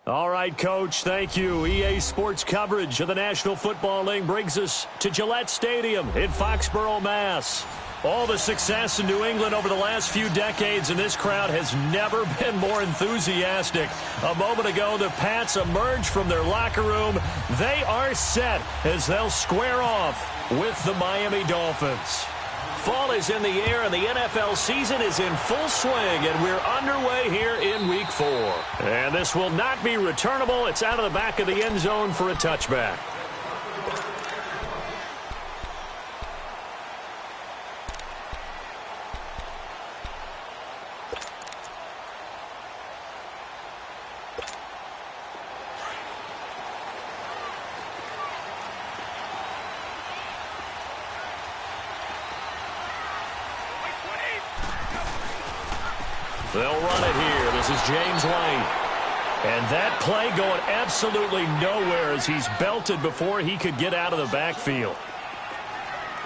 All right, Coach, thank you. EA Sports coverage of the National Football League brings us to Gillette Stadium in Foxborough, Mass. All the success in New England over the last few decades, and this crowd has never been more enthusiastic. A moment ago, the Pats emerged from their locker room. They are set as they'll square off with the Miami Dolphins. Fall is in the air, and the NFL season is in full swing, and we're underway here in Week 4. And this will not be returnable. It's out of the back of the end zone for a touchback. They'll run it here. This is James White. And that play going absolutely nowhere as he's belted before he could get out of the backfield.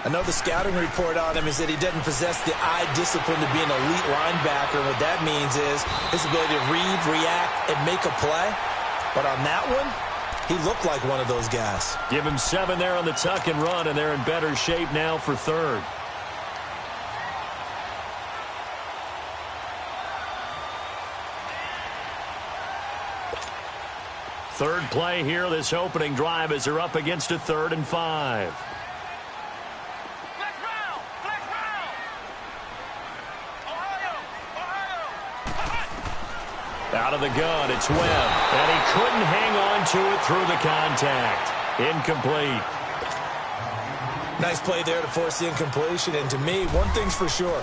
I know the scouting report on him is that he doesn't possess the eye discipline to be an elite linebacker. What that means is his ability to read, react, and make a play. But on that one, he looked like one of those guys. Give him 7 there on the tuck and run, and they're in better shape now for third. Third play here, this opening drive, as they're up against a 3rd and 5. Out of the gun, it's Webb, and he couldn't hang on to it through the contact. Incomplete. Nice play there to force the incompletion, and to me, one thing's for sure.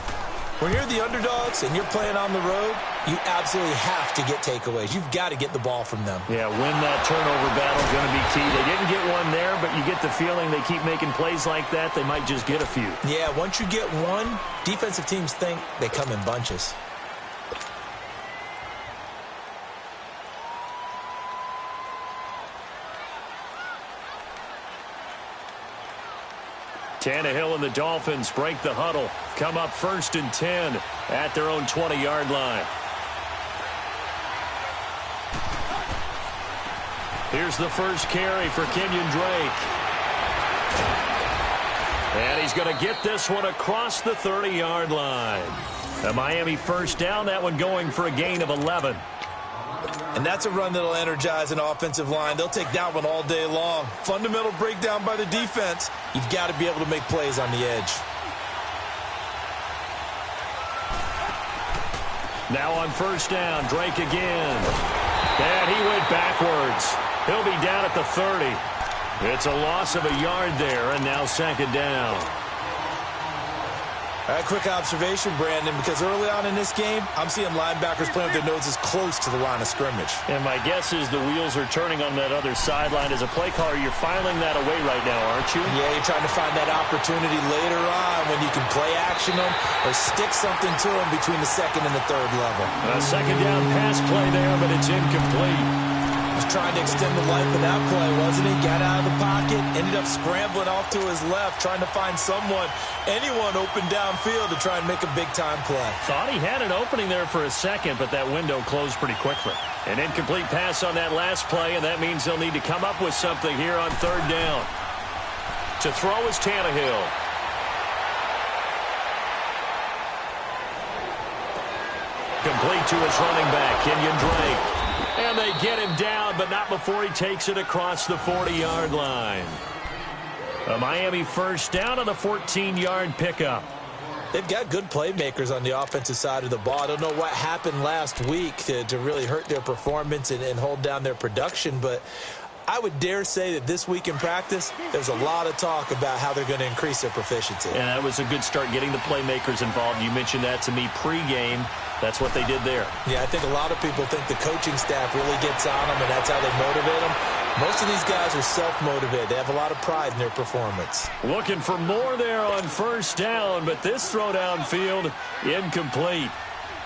When you're the underdogs and you're playing on the road, you absolutely have to get takeaways. You've got to get the ball from them. Yeah, win that turnover battle is going to be key. They didn't get one there, but you get the feeling they keep making plays like that, they might just get a few. Yeah, once you get one, defensive teams think they come in bunches. Tannehill and the Dolphins break the huddle. Come up 1st and 10 at their own 20-yard line. Here's the first carry for Kenyon Drake. And he's going to get this one across the 30-yard line. A Miami first down, that one going for a gain of 11. And that's a run that'll energize an offensive line. They'll take that one all day long. Fundamental breakdown by the defense. You've got to be able to make plays on the edge. Now on first down, Drake again. And he went backwards. He'll be down at the 30. It's a loss of a yard there, and now 2nd down. All right, quick observation, Brandon, because early on in this game, I'm seeing linebackers playing with their noses close to the line of scrimmage. And my guess is the wheels are turning on that other sideline. As a play caller, you're filing that away right now, aren't you? Yeah, you're trying to find that opportunity later on when you can play action them or stick something to them between the 2nd and the 3rd level. A 2nd down pass play there, but it's incomplete. Was trying to extend the life of that play, wasn't he? Got out of the pocket, ended up scrambling off to his left, trying to find anyone open downfield to try and make a big-time play. Thought he had an opening there for a second, but that window closed pretty quickly. An incomplete pass on that last play, and that means they'll need to come up with something here on 3rd down. To throw is Tannehill. Complete to his running back, Kenyon Drake. And they get him down, but not before he takes it across the 40-yard line. A Miami first down on the 14-yard pickup. They've got good playmakers on the offensive side of the ball. I don't know what happened last week to really hurt their performance and hold down their production, but I would dare say that this week in practice, there's a lot of talk about how they're going to increase their proficiency. And that was a good start getting the playmakers involved. You mentioned that to me pregame. That's what they did there. Yeah, I think a lot of people think the coaching staff really gets on them, and that's how they motivate them. Most of these guys are self-motivated. They have a lot of pride in their performance. Looking for more there on first down, but this throw downfield, incomplete.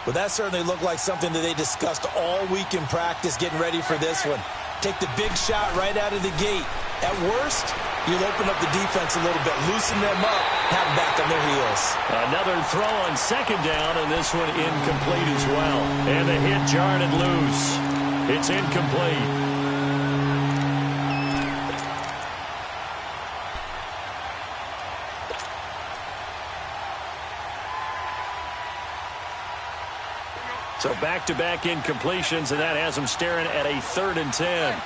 Well, that certainly looked like something that they discussed all week in practice, getting ready for this one. Take the big shot right out of the gate. At worst, you'll open up the defense a little bit, loosen them up, have them back on their heels. Another throw on 2nd down, and this one incomplete as well. And the hit jarred it loose. It's incomplete. So back-to-back incompletions, and that has them staring at a 3rd and 10.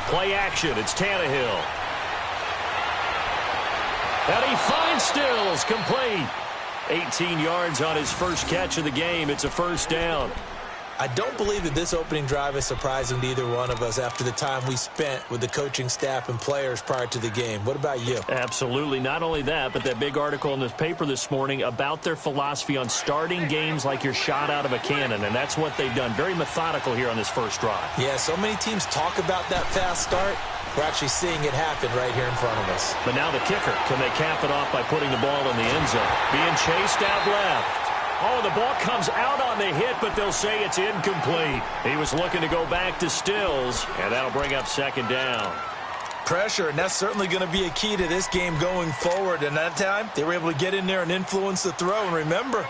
Play action. It's Tannehill. And he finds Stills, complete. 18 yards on his first catch of the game. It's a 1st down. I don't believe that this opening drive is surprising to either one of us after the time we spent with the coaching staff and players prior to the game. What about you? Absolutely. Not only that, but that big article in the paper this morning about their philosophy on starting games like you're shot out of a cannon, and that's what they've done. Very methodical here on this first drive. Yeah, so many teams talk about that fast start. We're actually seeing it happen right here in front of us. But now the kicker. Can they cap it off by putting the ball in the end zone? Being chased out left. Oh, the ball comes out on the hit, but they'll say it's incomplete. He was looking to go back to Stills, and that'll bring up 2nd down. Pressure, and that's certainly going to be a key to this game going forward. And that time, they were able to get in there and influence the throw. And remember,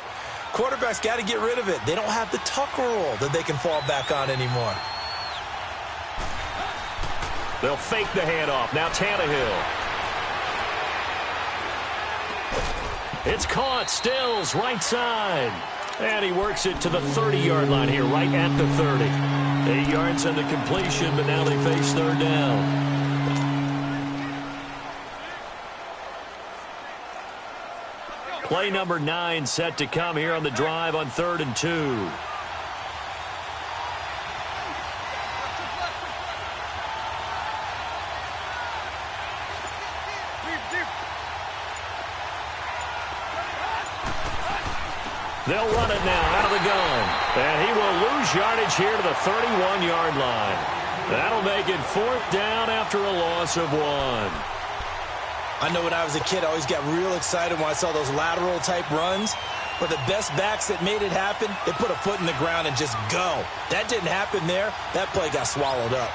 quarterbacks got to get rid of it. They don't have the tuck rule that they can fall back on anymore. They'll fake the handoff. Now Tannehill. It's caught. Stills, right side. And he works it to the 30-yard line here, right at the 30. 8 yards on the completion, but now they face 3rd down. Play number 9 set to come here on the drive on 3rd and 2. They'll run it now out of the gun. And he will lose yardage here to the 31-yard line. That'll make it 4th down after a loss of 1. I know when I was a kid, I always got real excited when I saw those lateral-type runs. But the best backs that made it happen, they put a foot in the ground and just go. That didn't happen there. That play got swallowed up.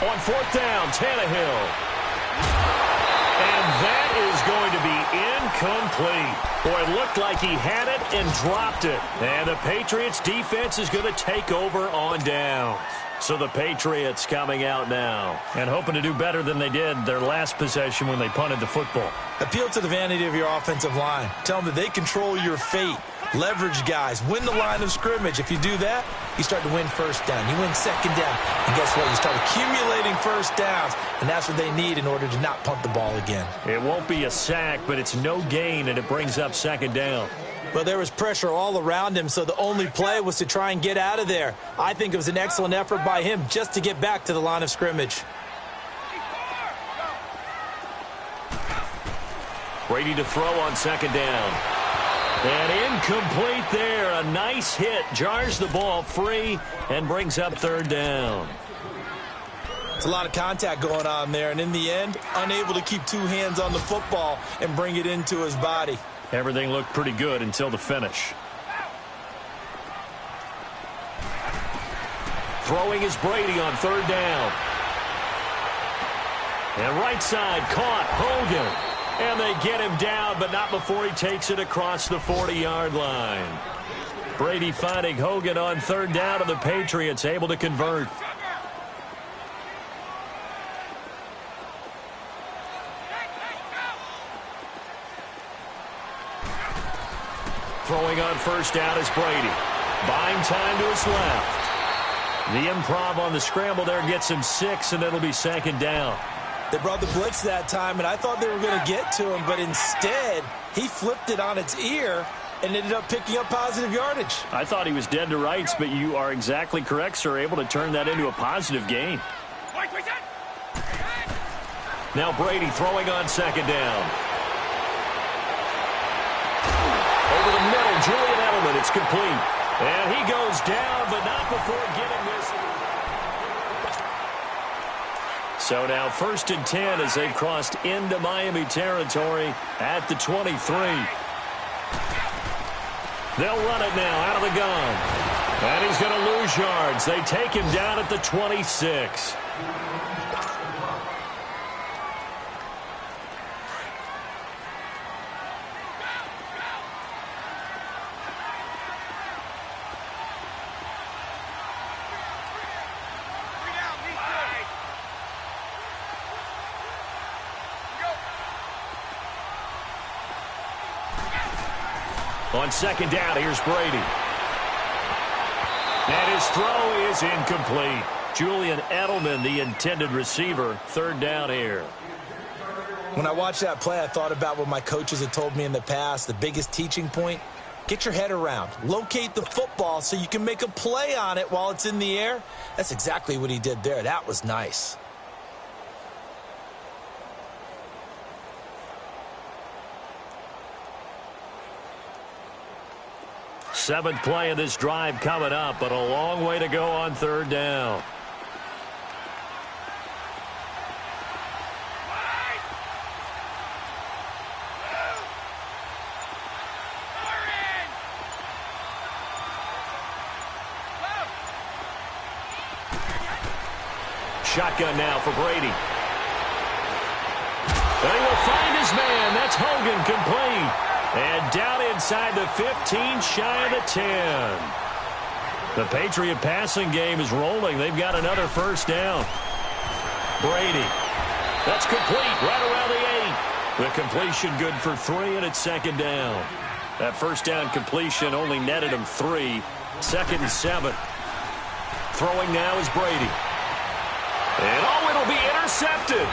On 4th down, Tannehill. And that is going to be incomplete. Boy, it looked like he had it and dropped it. And the Patriots defense is going to take over on downs. So the Patriots coming out now and hoping to do better than they did their last possession when they punted the football. Appeal to the vanity of your offensive line. Tell them that they control your fate. Leverage guys. Win the line of scrimmage. If you do that, you start to win 1st down. You win 2nd down. And guess what? You start accumulating 1st downs. And that's what they need in order to not punt the ball again. It won't be a sack, but it's no gain, and it brings up 2nd down. Well, there was pressure all around him, so the only play was to try and get out of there. I think it was an excellent effort by him just to get back to the line of scrimmage. Brady to throw on 2nd down. And incomplete there. A nice hit. Jars the ball free and brings up 3rd down. It's a lot of contact going on there, and in the end, unable to keep 2 hands on the football and bring it into his body. Everything looked pretty good until the finish. Throwing is Brady on 3rd down. And right side caught. Hogan. And they get him down, but not before he takes it across the 40-yard line. Brady finding Hogan on 3rd down, and the Patriots able to convert. Throwing on 1st down is Brady. Buying time to his left. The improv on the scramble there gets him 6, and it'll be 2nd down. They brought the blitz that time, and I thought they were going to get to him, but instead, he flipped it on its ear and ended up picking up positive yardage. I thought he was dead to rights, but you are exactly correct, sir. Able to turn that into a positive gain. Now Brady throwing on 2nd down. Over the middle, Julian Edelman. It's complete. And he goes down, but not before getting this. So now 1st and 10 as they've crossed into Miami territory at the 23. They'll run it now out of the gun. And he's going to lose yards. They take him down at the 26. On second down, here's Brady. And his throw is incomplete. Julian Edelman, the intended receiver, third down here. When I watched that play, I thought about what my coaches had told me in the past. The biggest teaching point, get your head around. Locate the football so you can make a play on it while it's in the air. That's exactly what he did there. That was nice. Seventh play of this drive coming up, but a long way to go on third down. Shotgun now for Brady. And he will find his man. That's Hogan, complete. And down inside the 15, shy of the 10. The Patriot passing game is rolling. They've got another first down. Brady. That's complete right around the 8. The completion good for 3, and it's second down. That first down completion only netted him 3. Second and 7. Throwing now is Brady. And it'll be intercepted.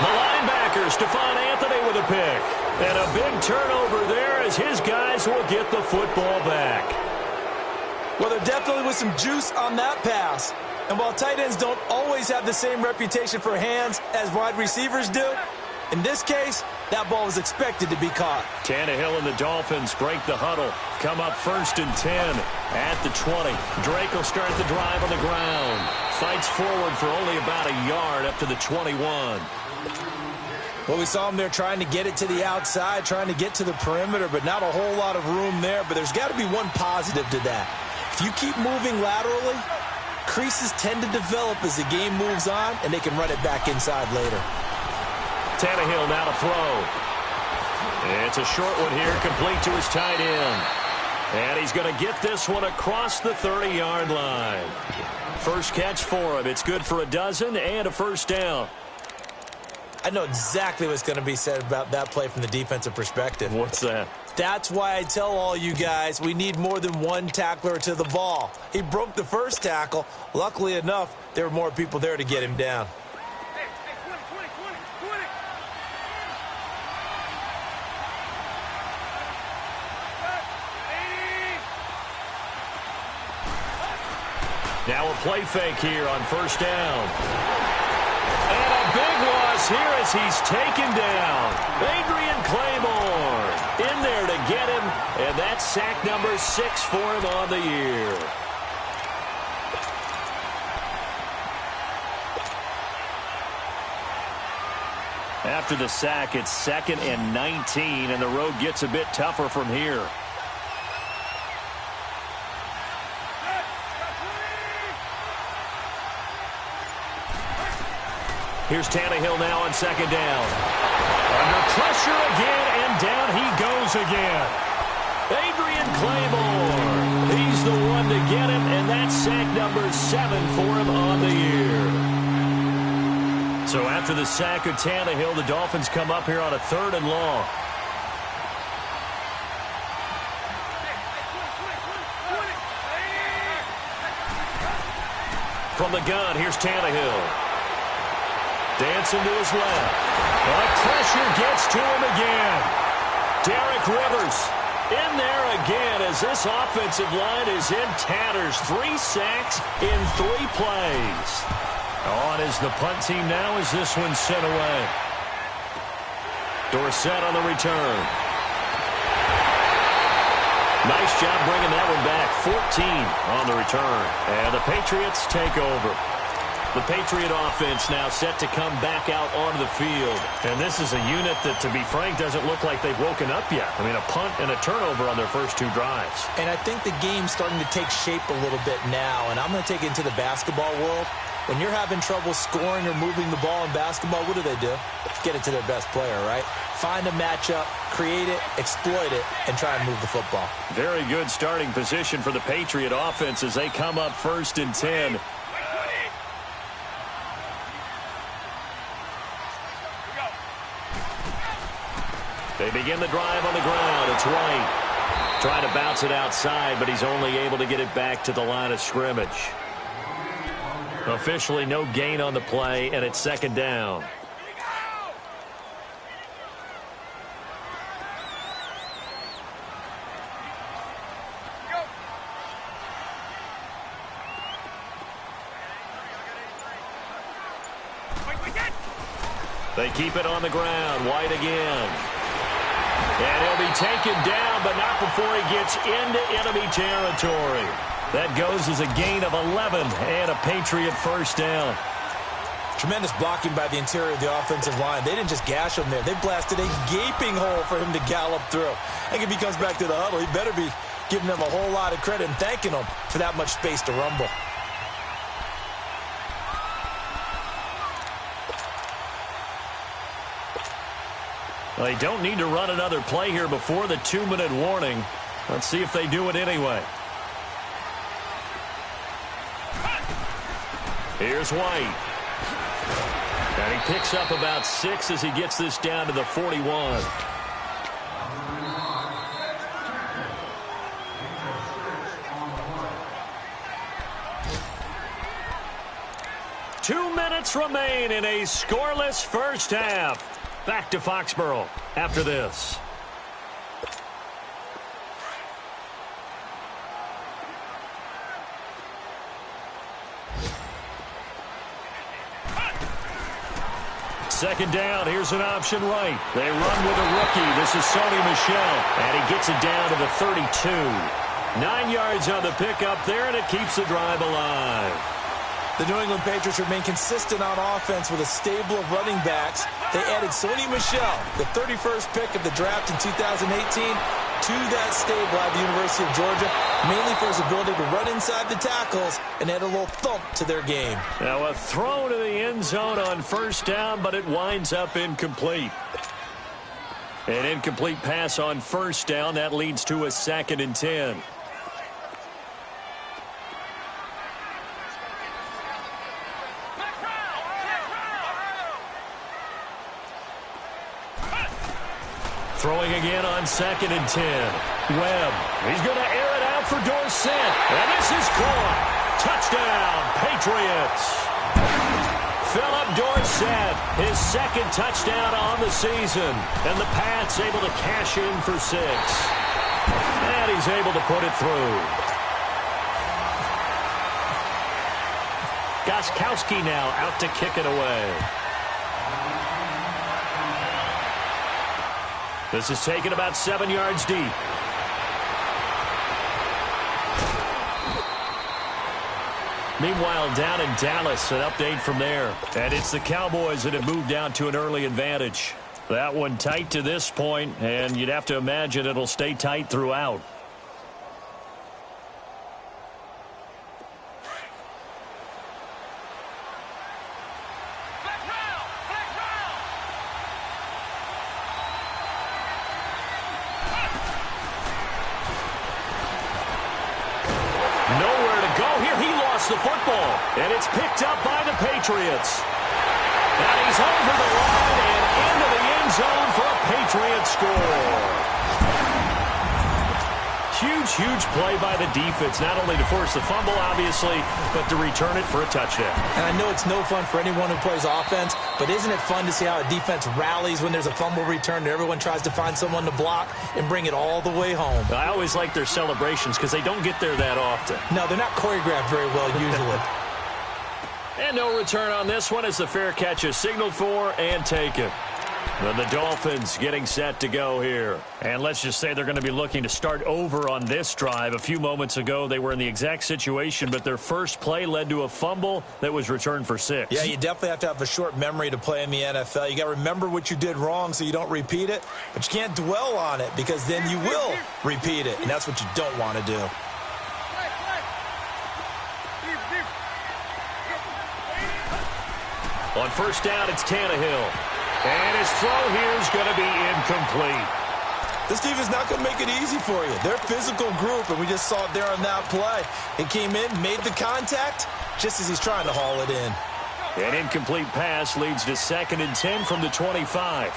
The linebacker, Stephon Anthony, with a pick. And a big turnover there as his guys will get the football back. Well, there definitely was some juice on that pass. And while tight ends don't always have the same reputation for hands as wide receivers do, in this case, that ball was expected to be caught. Tannehill and the Dolphins break the huddle. Come up first and 10 at the 20. Drake will start the drive on the ground. Fights forward for only about a yard up to the 21. Well, we saw him there trying to get it to the outside, trying to get to the perimeter, but not a whole lot of room there. But there's got to be one positive to that. If you keep moving laterally, creases tend to develop as the game moves on, and they can run it back inside later. Tannehill now to throw. It's a short one here, complete to his tight end. And he's going to get this one across the 30-yard line. First catch for him. It's good for a dozen and a first down. I know exactly what's going to be said about that play from the defensive perspective. What's that? That's why I tell all you guys we need more than one tackler to the ball. He broke the first tackle. Luckily enough, there were more people there to get him down. Now a play fake here on first down. And a big loss here as he's taken down. Adrian Claymore in there to get him, and that's sack number 6 for him on the year. After the sack, it's 2nd and 19, and the road gets a bit tougher from here. Here's Tannehill now on second down. Under pressure again, and down he goes again. Adrian Claymore. He's the one to get him, and that's sack number 7 for him on the year. So after the sack of Tannehill, the Dolphins come up here on a 3rd and long. From the gun, here's Tannehill. Dancing to his left. But pressure gets to him again. Derek Rivers in there again as this offensive line is in tatters. 3 sacks in 3 plays. On is the punt team now as this one's sent away. Dorsett on the return. Nice job bringing that one back. 14 on the return. And the Patriots take over. The Patriot offense now set to come back out onto the field. And this is a unit that, to be frank, doesn't look like they've woken up yet. I mean, a punt and a turnover on their first 2 drives. And I think the game's starting to take shape a little bit now. And I'm going to take it into the basketball world. When you're having trouble scoring or moving the ball in basketball, what do? Get it to their best player, right? Find a matchup, create it, exploit it, and try and move the football. Very good starting position for the Patriot offense as they come up 1st and 10. They begin the drive on the ground. It's White. Trying to bounce it outside, but he's only able to get it back to the line of scrimmage. Officially no gain on the play, and it's 2nd down. They keep it on the ground. White again. And he'll be taken down, but not before he gets into enemy territory. That goes as a gain of 11 and a Patriot 1st down. Tremendous blocking by the interior of the offensive line. They didn't just gash him there. They blasted a gaping hole for him to gallop through. I think if he comes back to the huddle, he better be giving them a whole lot of credit and thanking them for that much space to rumble. Well, they don't need to run another play here before the 2-minute warning. Let's see if they do it anyway. Here's White. And he picks up about 6 as he gets this down to the 41. Two minutes remain in a scoreless first half. Back to Foxborough after this. Second down, here's an option right. They run with a rookie. This is Sony Michel, and he gets it down to the 32. 9 yards on the pickup there, and it keeps the drive alive. The New England Patriots remain consistent on offense with a stable of running backs. They added Sony Michel, the 31st pick of the draft in 2018, to that stable at the University of Georgia, mainly for his ability to run inside the tackles and add a little thump to their game. Now a throw to the end zone on 1st down, but it winds up incomplete. An incomplete pass on 1st down. That leads to a 2nd and 10. Throwing again on 2nd and 10. Webb. He's going to air it out for Dorsett. And this is caught. Touchdown, Patriots. Philip Dorsett, his 2nd touchdown on the season. And the Pats able to cash in for 6. And he's able to put it through. Gostkowski now out to kick it away. This is taken about 7 yards deep. Meanwhile, down in Dallas, an update from there. And it's the Cowboys that have moved down to an early advantage. That one tight to this point, and you'd have to imagine it'll stay tight throughout. The football, and it's picked up by the Patriots. And he's over the line and into the end zone for a Patriot score. Huge play by the defense, not only to force the fumble, obviously, but to return it for a touchdown. And I know it's no fun for anyone who plays offense, but isn't it fun to see how a defense rallies when there's a fumble return and everyone tries to find someone to block and bring it all the way home? I always like their celebrations because they don't get there that often. No, they're not choreographed very well usually. And no return on this one as the fair catch is signaled for and taken. And the Dolphins getting set to go here. And let's just say they're going to be looking to start over on this drive. A few moments ago, they were in the exact situation, but their first play led to a fumble that was returned for 6. Yeah, you definitely have to have a short memory to play in the NFL. You got to remember what you did wrong so you don't repeat it, but you can't dwell on it because then you will repeat it, and that's what you don't want to do. On first down, it's Tannehill. And his throw here is going to be incomplete. This defense is not going to make it easy for you. They're a physical group, and we just saw it there on that play. He came in, made the contact, just as he's trying to haul it in. An incomplete pass leads to 2nd and 10 from the 25.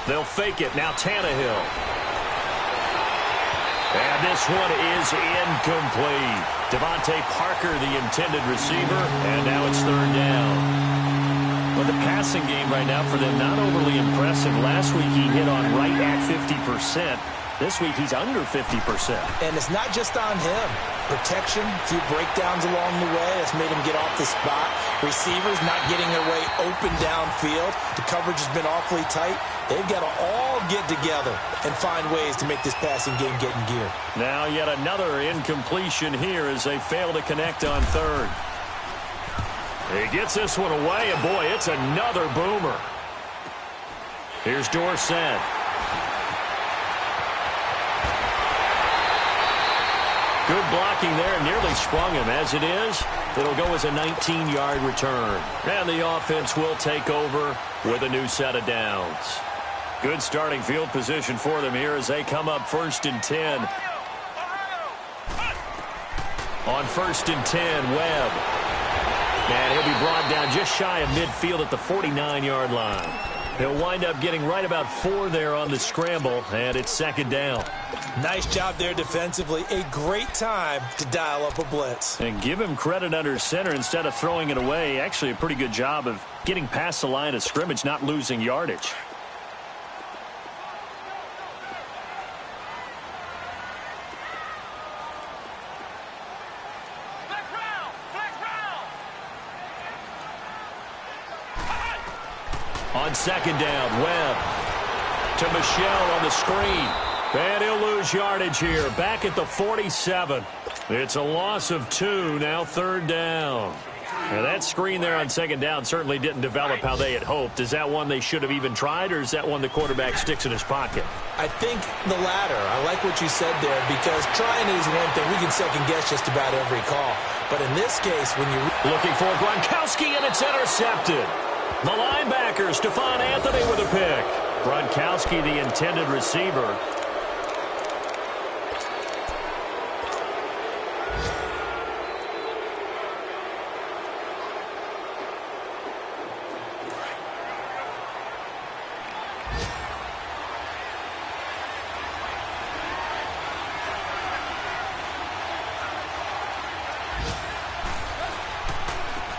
They'll fake it. Now Tannehill. And this one is incomplete. Devontae Parker, the intended receiver, and now it's 3rd down. Well, the passing game right now for them, not overly impressive. Last week he hit on right at 50%. This week he's under 50%. And it's not just on him. Protection, a few breakdowns along the way. That's made him get off the spot. Receivers not getting their way open downfield. The coverage has been awfully tight. They've got to all get together and find ways to make this passing game get in gear. Now yet another incompletion here as they fail to connect on 3rd. He gets this one away, and boy, it's another boomer. Here's Dorsett. Good blocking there, nearly sprung him. As it is, it'll go as a 19-yard return. And the offense will take over with a new set of downs. Good starting field position for them here as they come up 1st and 10. On 1st and 10, Webb. And he'll be brought down just shy of midfield at the 49-yard line. He'll wind up getting right about 4 there on the scramble, and it's 2nd down. Nice job there defensively. A great time to dial up a blitz. And give him credit under center instead of throwing it away. Actually a pretty good job of getting past the line of scrimmage, not losing yardage. On 2nd down, Webb to Michel on the screen. And he'll lose yardage here, back at the 47. It's a loss of 2, now 3rd down. Now that screen there on 2nd down certainly didn't develop how they had hoped. Is that one they should have even tried, or is that one the quarterback sticks in his pocket? I think the latter. I like what you said there, because trying is one thing. We can second-guess just about every call. But in this case, when you're looking for Gronkowski, and it's intercepted. The linebacker, Stephon Anthony with a pick. Gronkowski, the intended receiver.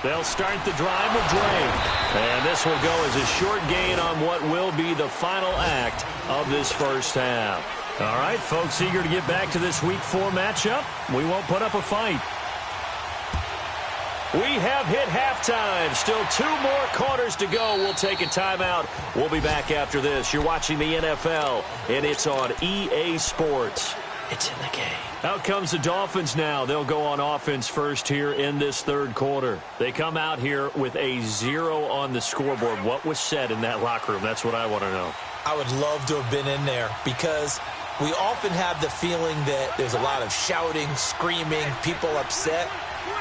They'll start the drive with Drake. And this will go as a short gain on what will be the final act of this first half. All right, folks, eager to get back to this Week 4 matchup. We won't put up a fight. We have hit halftime. Still 2 more quarters to go. We'll take a timeout. We'll be back after this. You're watching the NFL, and it's on EA Sports. It's in the game. Out comes the Dolphins now. They'll go on offense first here in this 3rd quarter. They come out here with a 0 on the scoreboard. What was said in that locker room? That's what I want to know. I would love to have been in there, because we often have the feeling that there's a lot of shouting, screaming, people upset.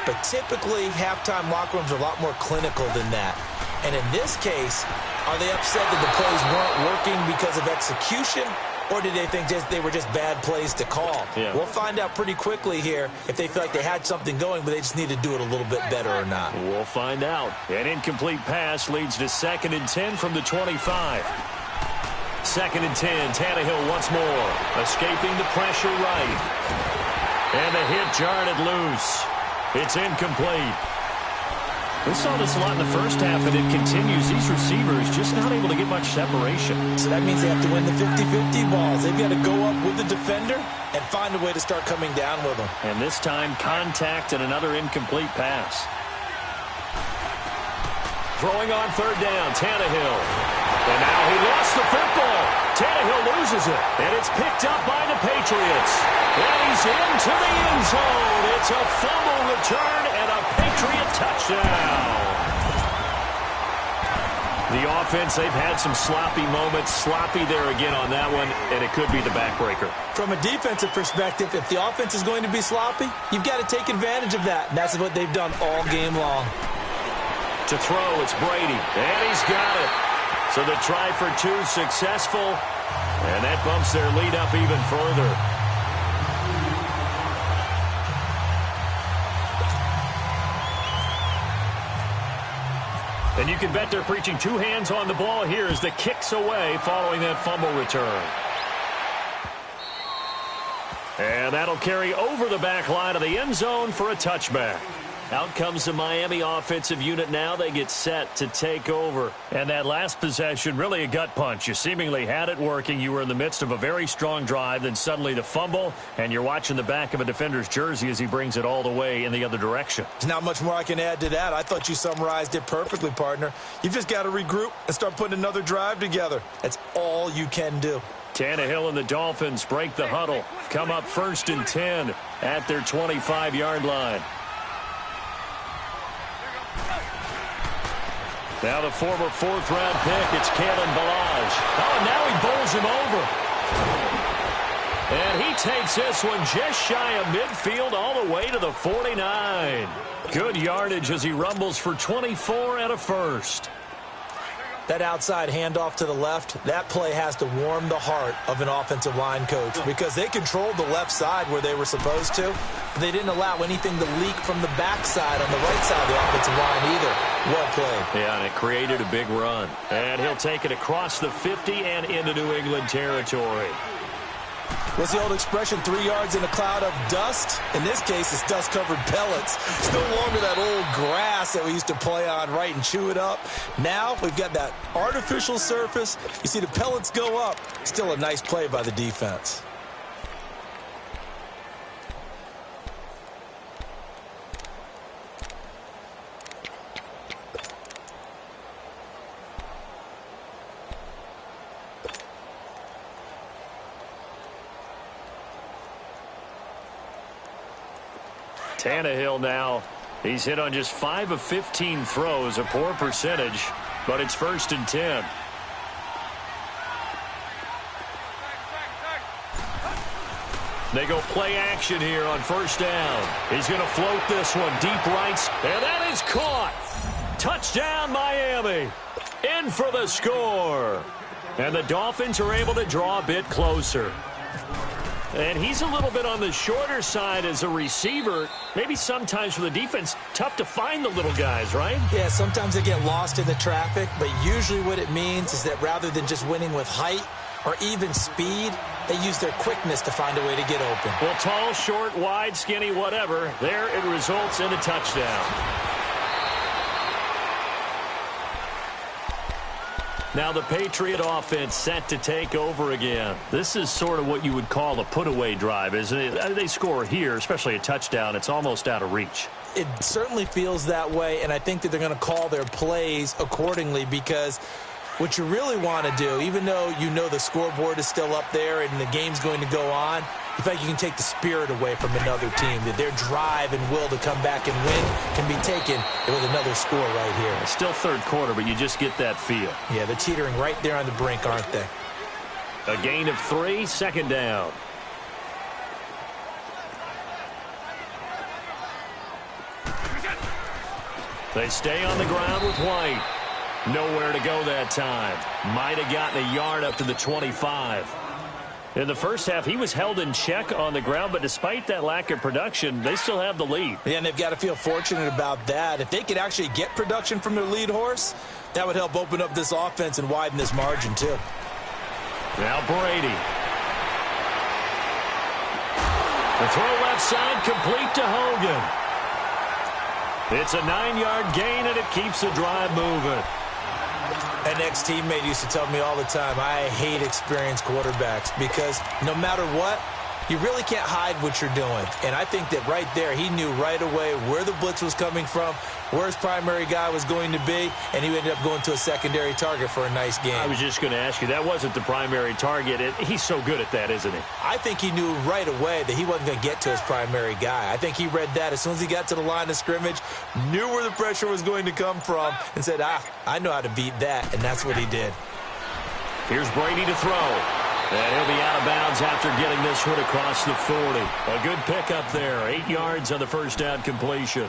But typically, halftime locker rooms are a lot more clinical than that. And in this case, are they upset that the plays weren't working because of execution? Or did they think they were just bad plays to call? Yeah. We'll find out pretty quickly here if they feel like they had something going, but they just need to do it a little bit better or not. We'll find out. An incomplete pass leads to 2nd and 10 from the 25. 2nd and 10, Tannehill once more. Escaping the pressure right. And the hit jarred it loose. It's incomplete. We saw this a lot in the first half, and it continues. These receivers just not able to get much separation. So that means they have to win the 50-50 balls. They've got to go up with the defender and find a way to start coming down with them. And this time, contact and another incomplete pass. Throwing on third down, Tannehill. And now he lost the football. Tannehill loses it. And it's picked up by the Patriots. And he's into the end zone. It's a fumble return and a Patriot touchdown. The offense, they've had some sloppy moments. Sloppy there again on that one, and it could be the backbreaker. From a defensive perspective, if the offense is going to be sloppy, you've got to take advantage of that. And that's what they've done all game long. To throw, it's Brady, and he's got it. So the try for two successful, and that bumps their lead up even further. And you can bet they're preaching two hands on the ball here as the kick's away following that fumble return. And that'll carry over the back line of the end zone for a touchback. Out comes the Miami offensive unit now. They get set to take over. And that last possession, really a gut punch. You seemingly had it working. You were in the midst of a very strong drive. Then suddenly the fumble, and you're watching the back of a defender's jersey as he brings it all the way in the other direction. There's not much more I can add to that. I thought you summarized it perfectly, partner. You've just got to regroup and start putting another drive together. That's all you can do. Tannehill and the Dolphins break the huddle. Come up 1st and 10 at their 25-yard line. Now the former 4th-round pick, it's Kalen Ballage. Oh, and now he bowls him over. And he takes this one just shy of midfield all the way to the 49. Good yardage as he rumbles for 24 and a first. That outside handoff to the left, that play has to warm the heart of an offensive line coach because they controlled the left side where they were supposed to. But they didn't allow anything to leak from the backside on the right side of the offensive line either. Well played. Yeah, and it created a big run. And he'll take it across the 50 and into New England territory. What's the old expression, 3 yards in a cloud of dust? In this case, it's dust-covered pellets. It's no longer that old grass that we used to play on, right, and chew it up. Now we've got that artificial surface. You see the pellets go up. Still a nice play by the defense. Tannehill now, he's hit on just 5 of 15 throws, a poor percentage, but it's 1st and 10. They go play action here on 1st down. He's going to float this one deep right, and that is caught. Touchdown, Miami. In for the score. And the Dolphins are able to draw a bit closer. And he's a little bit on the shorter side as a receiver. Maybe sometimes for the defense, tough to find the little guys, right? Yeah, sometimes they get lost in the traffic, but usually what it means is that rather than just winning with height or even speed, they use their quickness to find a way to get open. Well, tall, short, wide, skinny, whatever, there it results in a touchdown. Now the Patriot offense set to take over again. This is sort of what you would call a put-away drive, isn't it? They score here, especially a touchdown. It's almost out of reach. It certainly feels that way, and I think that they're going to call their plays accordingly because what you really want to do, even though you know the scoreboard is still up there and the game's going to go on, in fact, you can take the spirit away from another team, that their drive and will to come back and win can be taken with another score right here. It's still 3rd quarter, but you just get that feel. Yeah, they're teetering right there on the brink, aren't they? A gain of 3, 2nd down. They stay on the ground with White. Nowhere to go that time. Might have gotten a yard up to the 25. In the first half, he was held in check on the ground, but despite that lack of production, they still have the lead. Yeah, and they've got to feel fortunate about that. If they could actually get production from their lead horse, that would help open up this offense and widen this margin, too. Now Brady. The throw left side, complete to Hogan. It's a 9-yard gain, and it keeps the drive moving. An ex-teammate used to tell me all the time, I hate experienced quarterbacks because no matter what, you really can't hide what you're doing. And I think that right there, he knew right away where the blitz was coming from, where his primary guy was going to be, and he ended up going to a secondary target for a nice game. I was just going to ask you, that wasn't the primary target. He's so good at that, isn't he? I think he knew right away that he wasn't going to get to his primary guy. I think he read that as soon as he got to the line of scrimmage, knew where the pressure was going to come from, and said, I know how to beat that, and that's what he did. Here's Brady to throw. And he'll be out of bounds after getting this one across the 40. A good pickup there. 8 yards on the first down completion.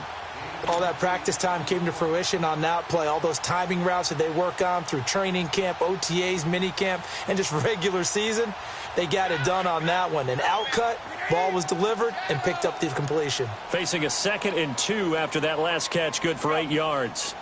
All that practice time came to fruition on that play. All those timing routes that they work on through training camp, OTAs, minicamp, and just regular season, they got it done on that one. An outcut, ball was delivered, and picked up the completion. Facing a 2nd and 2 after that last catch, good for 8 yards.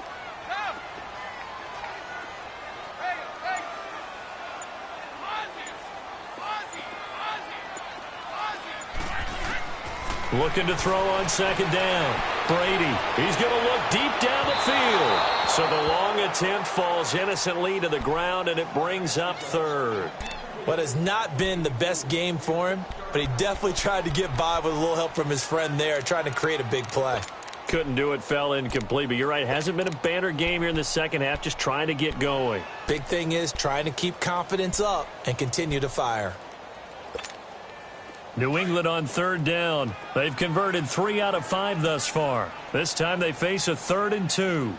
Looking to throw on 2nd down. Brady, he's going to look deep down the field. So the long attempt falls innocently to the ground, and it brings up 3rd. What has not been the best game for him, but he definitely tried to get by with a little help from his friend there, trying to create a big play. Couldn't do it, fell incomplete, but you're right, hasn't been a banner game here in the second half, just trying to get going. Big thing is trying to keep confidence up and continue to fire. New England on 3rd down. They've converted 3 out of 5 thus far. This time they face a 3rd and 2.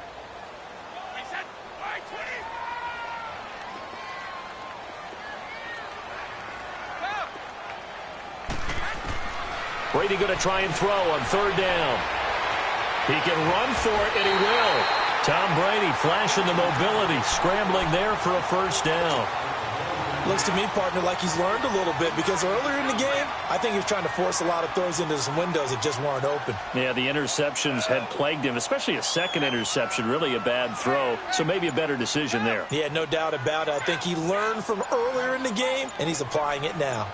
Brady going to try and throw on 3rd down. He can run for it, and he will. Tom Brady flashing the mobility, scrambling there for a 1st down. Looks to me, partner, like he's learned a little bit, because earlier in the game, I think he was trying to force a lot of throws into some windows that just weren't open. Yeah, the interceptions had plagued him, especially a 2nd interception, really a bad throw, so maybe a better decision there. Yeah, no doubt about it. I think he learned from earlier in the game, and he's applying it now.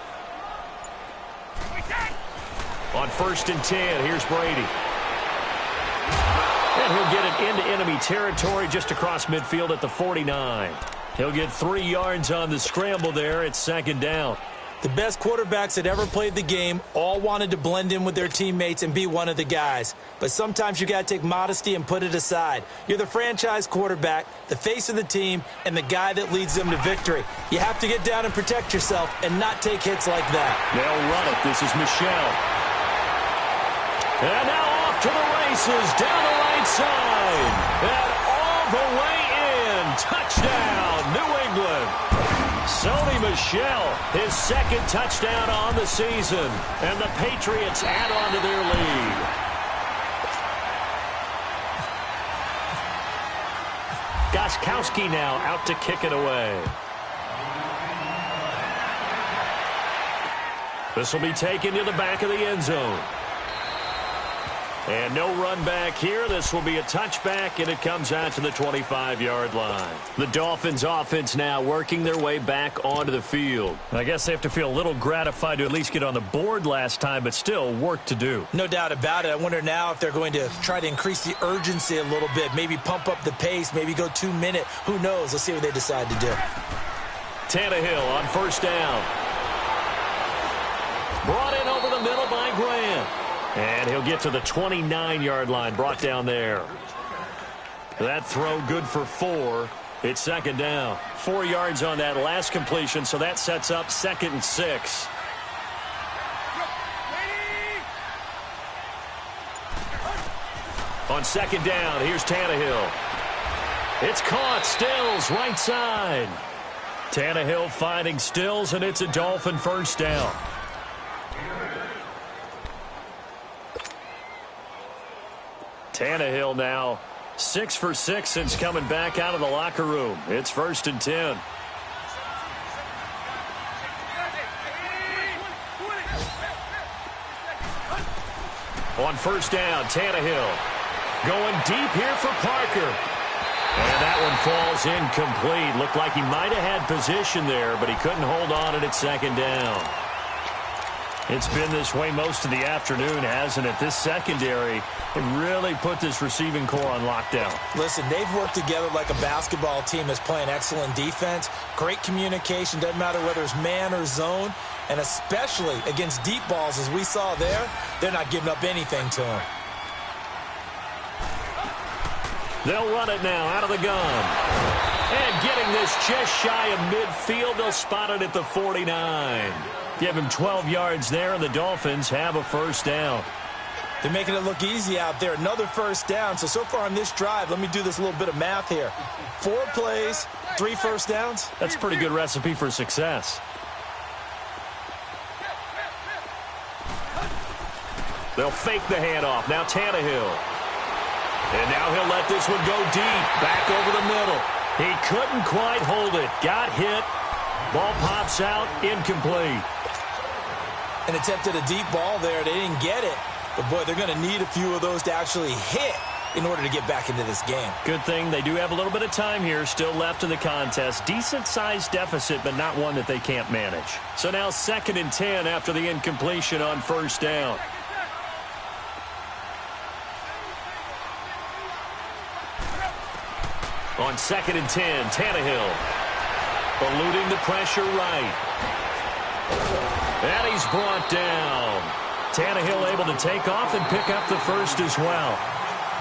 On 1st and 10, here's Brady. And he'll get it into enemy territory just across midfield at the 49. He'll get 3 yards on the scramble there. It's 2nd down. The best quarterbacks that ever played the game all wanted to blend in with their teammates and be one of the guys. But sometimes you got to take modesty and put it aside. You're the franchise quarterback, the face of the team, and the guy that leads them to victory. You have to get down and protect yourself and not take hits like that. They'll run it. This is Michel. And now off to the races down the right side. And all the way in. Touchdown, New England. Sony Michel, his 2nd touchdown on the season. And the Patriots add on to their lead. Gostkowski now out to kick it away. This will be taken to the back of the end zone. And no run back here. This will be a touchback, and it comes out to the 25-yard line. The Dolphins offense now working their way back onto the field. I guess they have to feel a little gratified to at least get on the board last time, but still work to do. No doubt about it. I wonder now if they're going to try to increase the urgency a little bit, maybe pump up the pace, maybe go 2-minute. Who knows? Let's see what they decide to do. Tannehill on 1st down. Brought in over the middle by Grant. And he'll get to the 29-yard line, brought down there. That throw good for 4. It's 2nd down. 4 yards on that last completion, so that sets up 2nd and 6. On 2nd down, here's Tannehill. It's caught. Stills, right side. Tannehill finding Stills, and it's a Dolphin 1st down. Tannehill now 6 for 6 since coming back out of the locker room. It's 1st and 10. On 1st down, Tannehill going deep here for Parker. And that one falls incomplete. Looked like he might have had position there, but he couldn't hold on, and it's 2nd down. It's been this way most of the afternoon, hasn't it? This secondary, it really put this receiving core on lockdown. Listen, they've worked together like a basketball team that's playing excellent defense. Great communication, doesn't matter whether it's man or zone. And especially against deep balls, as we saw there, they're not giving up anything to them. They'll run it now out of the gun. And getting this just shy of midfield, they'll spot it at the 49. Give him 12 yards there, and the Dolphins have a first down. They're making it look easy out there. Another first down. So far on this drive, let me do this little bit of math here. 4 plays, 3 first downs. That's a pretty good recipe for success. They'll fake the handoff. Now Tannehill. And now he'll let this one go deep. Back over the middle. He couldn't quite hold it. Got hit. Ball pops out. Incomplete. An attempt at a deep ball there. They didn't get it. But, boy, they're going to need a few of those to actually hit in order to get back into this game. Good thing they do have a little bit of time here still left in the contest. Decent-sized deficit, but not one that they can't manage. So now 2nd and 10 after the incompletion on first down. On 2nd and 10, Tannehill eluding the pressure right. And he's brought down. Tannehill able to take off and pick up the first as well.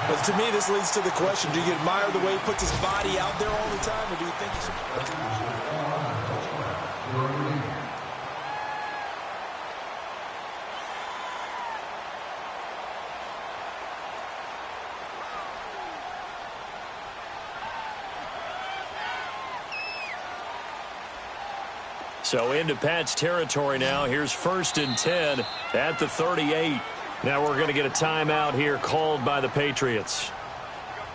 But to me, this leads to the question, do you admire the way he puts his body out there all the time, or do you think he should... So into Pat's territory now. Here's 1st and 10 at the 38. Now we're going to get a timeout here called by the Patriots.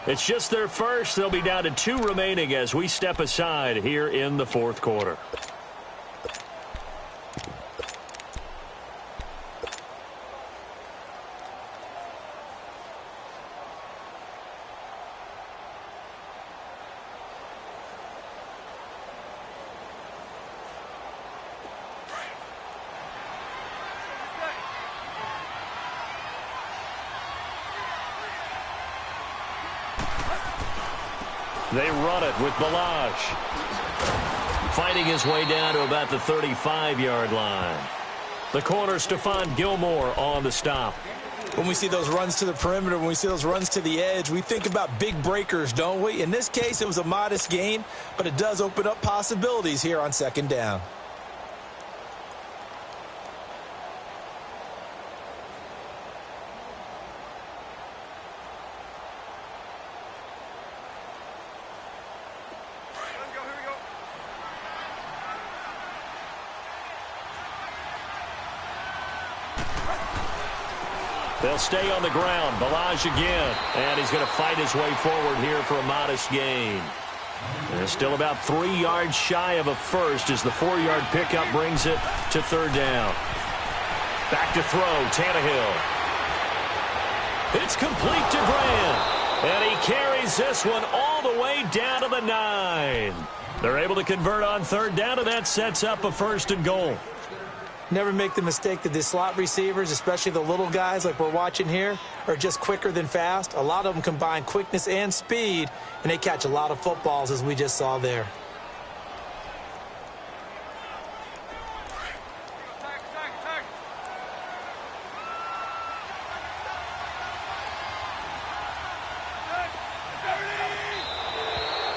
It's just their first. They'll be down to 2 remaining as we step aside here in the 4th quarter. They run it with Balaj. Fighting his way down to about the 35-yard line. The corner, Stephon Gilmore, on the stop. When we see those runs to the perimeter, when we see those runs to the edge, we think about big breakers, don't we? In this case, it was a modest gain, but it does open up possibilities here on 2nd down. They'll stay on the ground. Balaj again. And he's going to fight his way forward here for a modest gain. And still about 3 yards shy of a first as the 4-yard pickup brings it to 3rd down. Back to throw. Tannehill. It's complete to Grant. And he carries this one all the way down to the 9. They're able to convert on 3rd down, and that sets up a 1st and goal. Never make the mistake that the slot receivers, especially the little guys like we're watching here, are just quicker than fast. A lot of them combine quickness and speed, and they catch a lot of footballs, as we just saw there.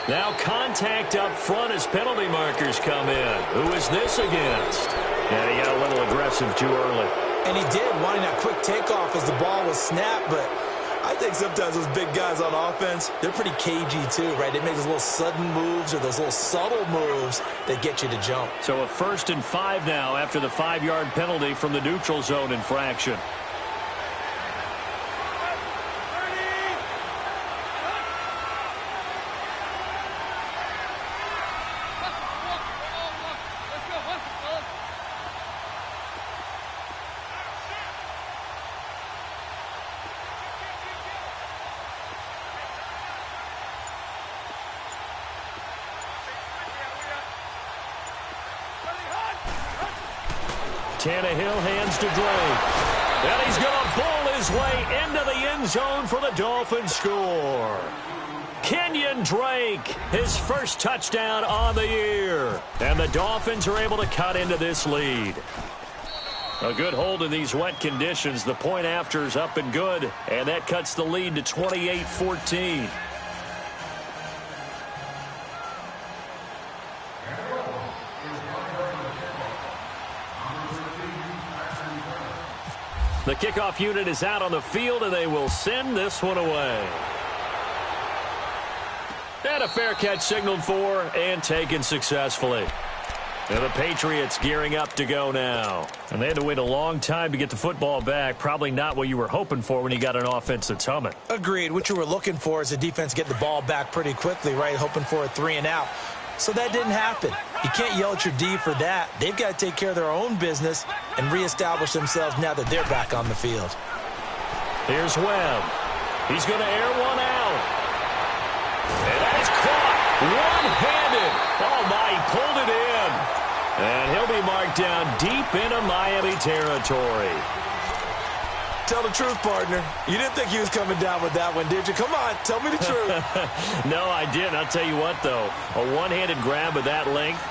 Now contact up front as penalty markers come in. Who is this against? And he got a little aggressive too early. And he did, wanting that quick takeoff as the ball was snapped. But I think sometimes those big guys on offense, they're pretty cagey too, right? They make those little sudden moves or those little subtle moves that get you to jump. So a 1st and 5 now after the 5-yard penalty from the neutral zone infraction. Tannehill hands to Drake. And he's going to bowl his way into the end zone for the Dolphins score. Kenyon Drake, his first touchdown on the year. And the Dolphins are able to cut into this lead. A good hold in these wet conditions. The point after is up and good. And that cuts the lead to 28-14. The kickoff unit is out on the field, and they will send this one away. And a fair catch signaled for and taken successfully. And the Patriots gearing up to go now. And they had to wait a long time to get the football back. Probably not what you were hoping for when you got an offense that's humming. Agreed. What you were looking for is the defense get the ball back pretty quickly, right? Hoping for a 3-and-out. So that didn't happen. You can't yell at your D for that. They've got to take care of their own business and reestablish themselves now that they're back on the field. Here's Webb. He's going to air one out. And that is caught one-handed. Oh, my, he pulled it in. And he'll be marked down deep into Miami territory. Tell the truth, partner. You didn't think he was coming down with that one, did you? Come on, tell me the truth. No, I didn't. I'll tell you what, though. A one-handed grab of that length.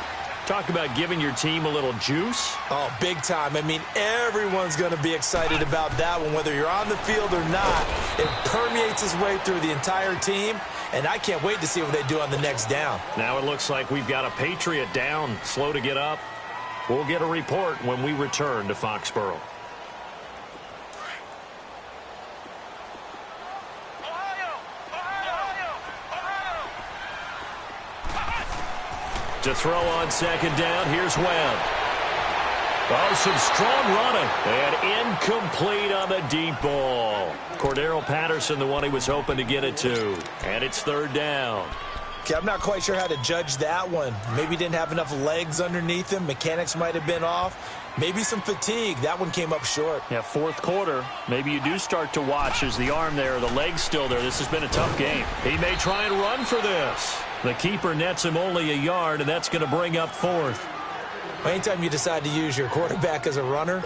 Talk about giving your team a little juice. Oh, big time. I mean, everyone's going to be excited about that one, whether you're on the field or not. It permeates its way through the entire team, and I can't wait to see what they do on the next down. Now it looks like we've got a Patriot down, slow to get up. We'll get a report when we return to Foxborough. To throw on second down, here's Webb. Oh, some strong running. And incomplete on the deep ball. Cordero Patterson, the one he was hoping to get it to. And it's third down. Okay, I'm not quite sure how to judge that one. Maybe didn't have enough legs underneath him. Mechanics might have been off. Maybe some fatigue. That one came up short. Yeah, fourth quarter. Maybe you do start to watch as the arm there, the leg's still there. This has been a tough game. He may try and run for this. The keeper nets him only a yard, and that's going to bring up fourth. Anytime you decide to use your quarterback as a runner,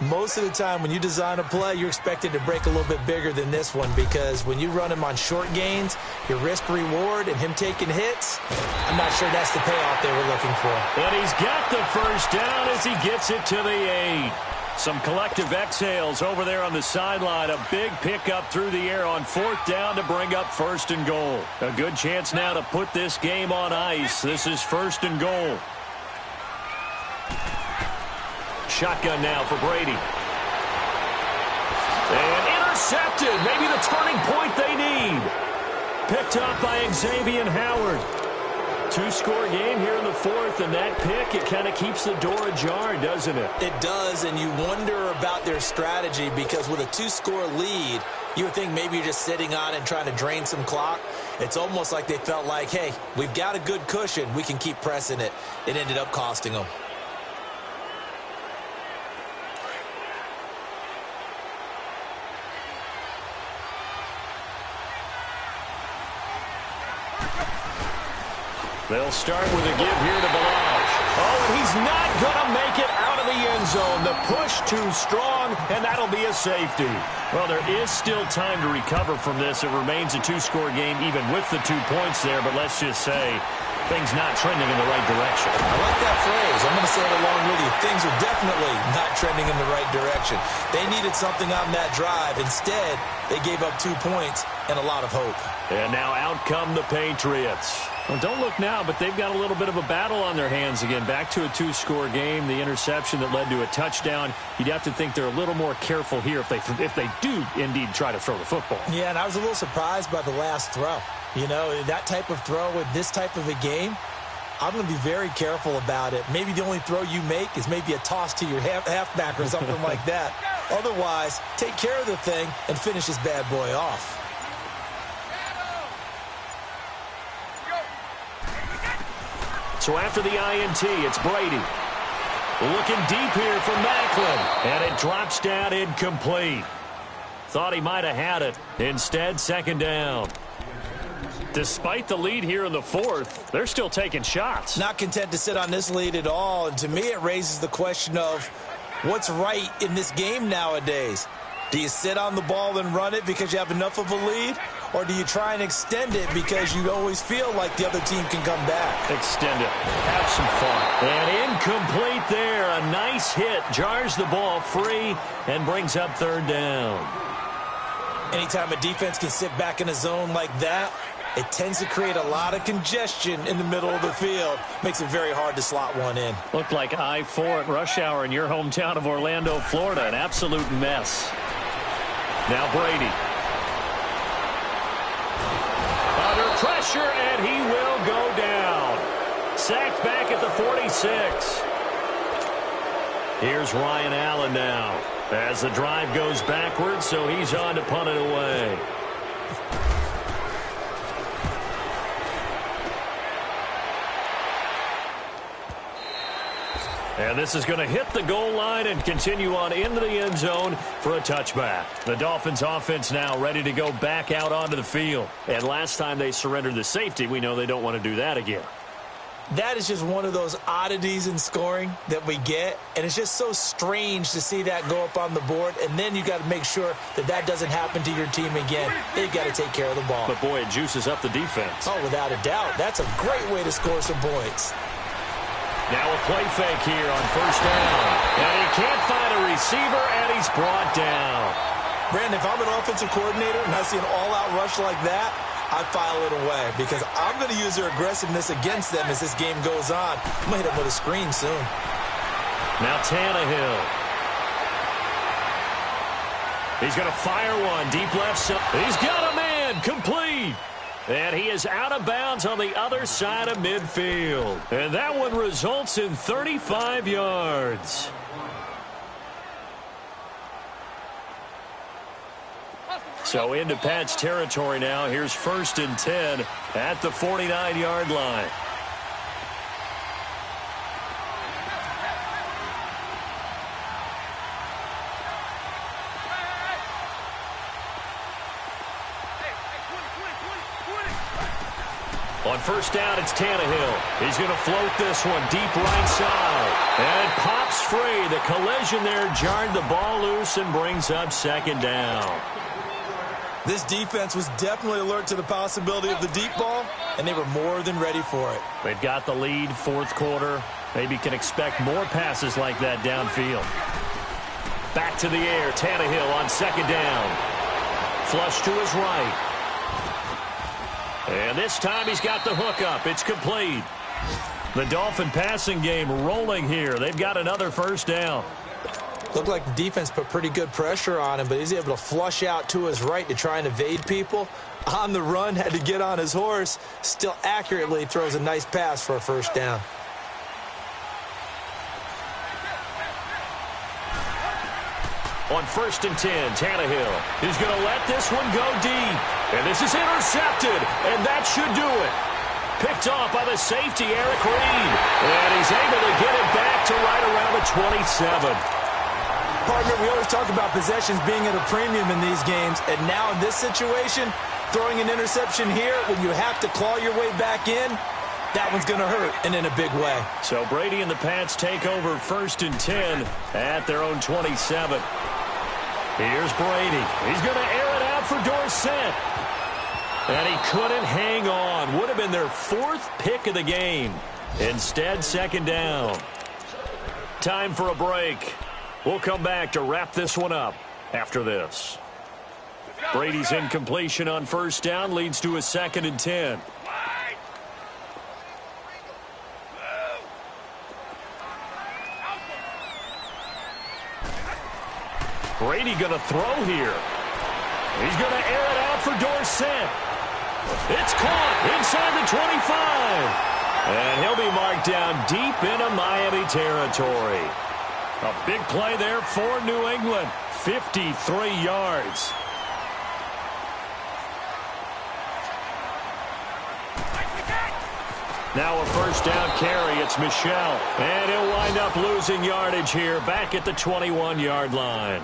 most of the time when you design a play, you're expected to break a little bit bigger than this one, because when you run him on short gains, your risk-reward and him taking hits, I'm not sure that's the payoff they were looking for. And he's got the first down as he gets it to the 8. Some collective exhales over there on the sideline. A big pickup through the air on fourth down to bring up first and goal. A good chance now to put this game on ice. This is first and goal. Shotgun now for Brady. And intercepted. Maybe the turning point they need. Picked up by Xavier Howard. Two-score game here in the fourth, and that pick, it kind of keeps the door ajar, doesn't it? It does, and you wonder about their strategy, because with a two-score lead, you would think maybe you're just sitting on and trying to drain some clock. It's almost like they felt like, hey, we've got a good cushion. We can keep pressing it. It ended up costing them. They'll start with a give here to Balazs. Oh, and he's not going to make it out of the end zone. The push too strong, and that'll be a safety. Well, there is still time to recover from this. It remains a two-score game even with the 2 points there, but let's just say things not trending in the right direction. I like that phrase. I'm going to say it along with you. Things are definitely not trending in the right direction. They needed something on that drive. Instead, they gave up 2 points and a lot of hope. And now out come the Patriots. Well, don't look now, but they've got a little bit of a battle on their hands again. Back to a two-score game. The interception that led to a touchdown. You'd have to think they're a little more careful here if they do indeed try to throw the football. Yeah, and I was a little surprised by the last throw. You know, that type of throw with this type of a game, I'm going to be very careful about it. Maybe the only throw you make is maybe a toss to your halfback or something like that. Otherwise, take care of the thing and finish this bad boy off. So after the INT, it's Brady. Looking deep here for Macklin. And it drops down incomplete. Thought he might have had it. Instead, second down. Despite the lead here in the fourth, they're still taking shots. Not content to sit on this lead at all. And to me, it raises the question of, What's right in this game nowadays? Do you sit on the ball and run it because you have enough of a lead? Or do you try and extend it because you always feel like the other team can come back? Extend it. Have some fun. And incomplete there. A nice hit. Jars the ball free and brings up third down. Anytime a defense can sit back in a zone like that, it tends to create a lot of congestion in the middle of the field. Makes it very hard to slot one in. Looked like I-4 at rush hour in your hometown of Orlando, Florida. An absolute mess. Now Brady. Under pressure, and he will go down. Sacked back at the 46. Here's Ryan Allen now. As the drive goes backwards, so he's on to punt it away. And this is going to hit the goal line and continue on into the end zone for a touchback. The Dolphins offense now ready to go back out onto the field. And last time they surrendered the safety, we know they don't want to do that again. That is just one of those oddities in scoring that we get. And it's just so strange to see that go up on the board. And then you got to make sure that that doesn't happen to your team again. They've got to take care of the ball. But, boy, it juices up the defense. Oh, without a doubt. That's a great way to score some points. Now a play fake here on first down. And he can't find a receiver, and he's brought down. Brandon, if I'm an offensive coordinator and I see an all-out rush like that, I file it away because I'm going to use their aggressiveness against them as this game goes on. I'm going to hit them with a screen soon. Now Tannehill. He's going to fire one deep left side. He's got a man complete. And he is out of bounds on the other side of midfield. And that one results in 35 yards. So into Pat's territory now. Here's 1st and 10 at the 49-yard line. On first down, it's Tannehill. He's going to float this one deep right side. And it pops free. The collision there jarred the ball loose and brings up 2nd down. This defense was definitely alert to the possibility of the deep ball, and they were more than ready for it. They've got the lead, 4th quarter. Maybe can expect more passes like that downfield. Back to the air, Tannehill on 2nd down. Flush to his right. And this time he's got the hook up. It's complete. The Dolphin passing game rolling here. They've got another 1st down. Looked like the defense put pretty good pressure on him, but he's able to flush out to his right to try and evade people. On the run, had to get on his horse. Still accurately throws a nice pass for a 1st down. On 1st and 10, Tannehill is going to let this one go deep. And this is intercepted, and that should do it. Picked off by the safety, Eric Reed. And he's able to get it back to right around the 27. Partner, we always talk about possessions being at a premium in these games, and now in this situation, throwing an interception here when you have to claw your way back in, that one's going to hurt, and in a big way. So Brady and the Pats take over 1st and 10 at their own 27. Here's Brady. He's going to air it out for Dorsett. And he couldn't hang on. Would have been their 4th pick of the game. Instead, 2nd down. Time for a break. We'll come back to wrap this one up after this. Brady's incompletion on 1st down leads to a 2nd and 10. Brady going to throw here. He's going to air it out for Dorsett. It's caught inside the 25. And he'll be marked down deep into Miami territory. A big play there for New England. 53 yards. Now a 1st down carry. It's Michel. And he'll wind up losing yardage here back at the 21-yard line.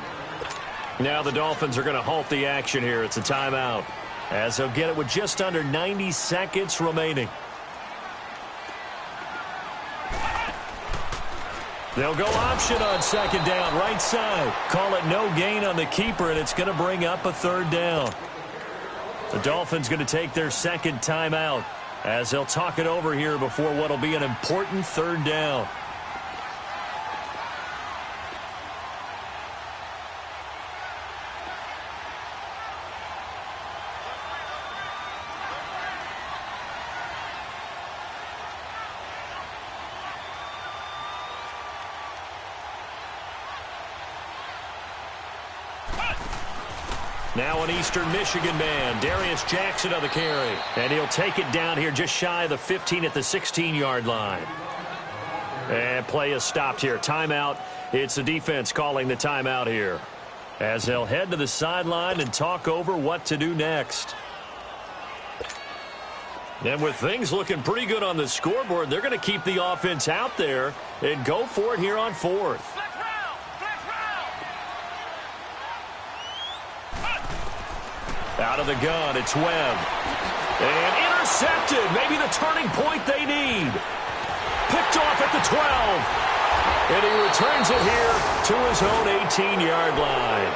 Now the Dolphins are going to halt the action here. It's a timeout, as they'll get it with just under 90 seconds remaining. They'll go option on second down, right side. Call it no gain on the keeper, and it's going to bring up a third down. The Dolphins going to take their second timeout as they'll talk it over here before what will be an important third down. Now an Eastern Michigan man, Darius Jackson on the carry. And he'll take it down here just shy of the 15 at the 16-yard line. And play is stopped here. Timeout. It's the defense calling the timeout here, as they'll head to the sideline and talk over what to do next. And with things looking pretty good on the scoreboard, they're going to keep the offense out there and go for it here on fourth. Out of the gun, it's Webb. And intercepted. Maybe the turning point they need. Picked off at the 12. And he returns it here to his own 18-yard line.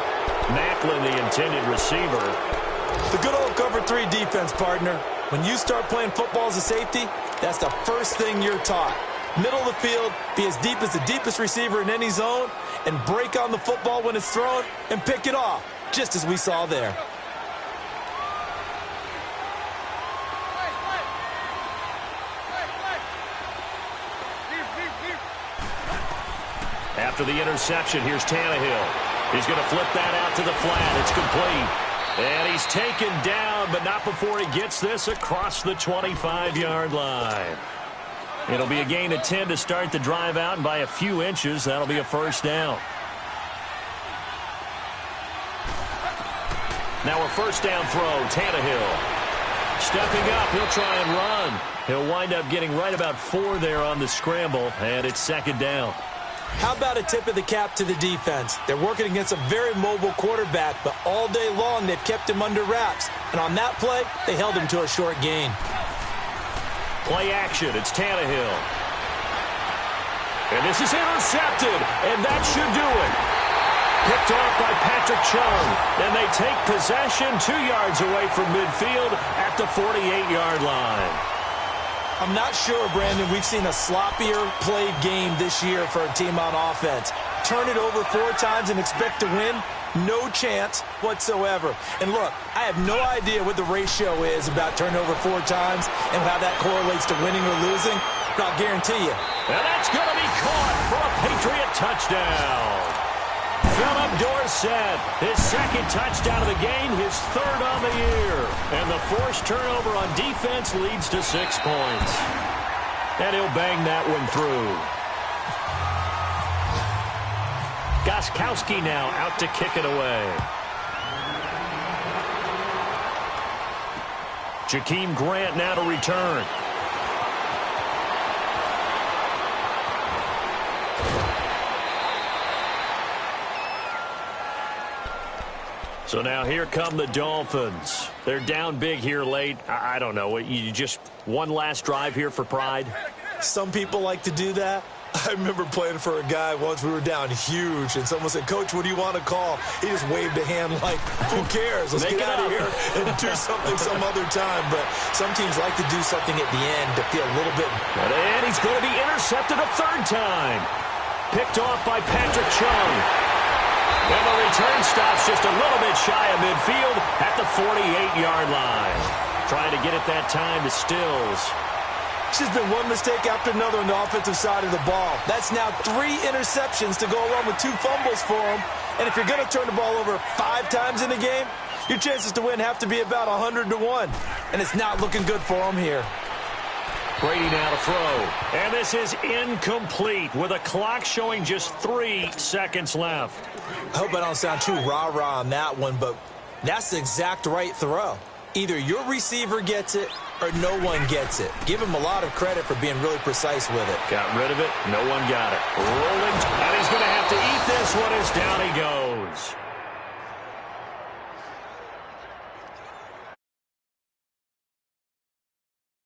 Macklin, the intended receiver. The good old cover 3 defense, partner. When you start playing football as a safety, that's the first thing you're taught. Middle of the field, be as deep as the deepest receiver in any zone, and break on the football when it's thrown and pick it off, just as we saw there. After the interception, here's Tannehill. He's going to flip that out to the flat. It's complete. And he's taken down, but not before he gets this across the 25-yard line. It'll be a gain of 10 to start the drive out, and by a few inches, that'll be a first down. Now a first down throw, Tannehill. Stepping up, he'll try and run. He'll wind up getting right about 4 there on the scramble, and it's second down. How about a tip of the cap to the defense? They're working against a very mobile quarterback, but all day long they've kept him under wraps. And on that play, they held him to a short gain. Play action, it's Tannehill. And this is intercepted, and that should do it. Picked off by Patrick Chung, and they take possession 2 yards away from midfield at the 48-yard line. I'm not sure, Brandon, we've seen a sloppier played game this year for a team on offense. Turn it over 4 times and expect to win? No chance whatsoever. And look, I have no idea what the ratio is about turnover 4 times and how that correlates to winning or losing, but I'll guarantee you. And that's going to be caught for a Patriot touchdown. Philip Dorsett, his second touchdown of the game, his 3rd on the year. And the forced turnover on defense leads to 6 points. And he'll bang that one through. Gostkowski now out to kick it away. Jakeem Grant now to return. So now here come the Dolphins. They're down big here late. I don't know. You just one last drive here for pride? Some people like to do that. I remember playing for a guy once. We were down huge, and someone said, "Coach, what do you want to call?" He just waved a hand like, who cares? Let's get out of here and do something some other time. But some teams like to do something at the end to feel a little bit. And he's going to be intercepted a 3rd time. Picked off by Patrick Chung. And the return stops just a little bit shy of midfield at the 48-yard line. Trying to get it that time to Stills. It's just been one mistake after another on the offensive side of the ball. That's now 3 interceptions to go along with 2 fumbles for him. And if you're going to turn the ball over 5 times in a game, your chances to win have to be about 100 to 1. And it's not looking good for him here. Brady now to throw. And this is incomplete with a clock showing just 3 seconds left. I hope I don't sound too rah-rah on that one, but that's the exact right throw. Either your receiver gets it or no one gets it. Give him a lot of credit for being really precise with it. Got rid of it. No one got it. Rolling. And he's going to have to eat this one as down he goes.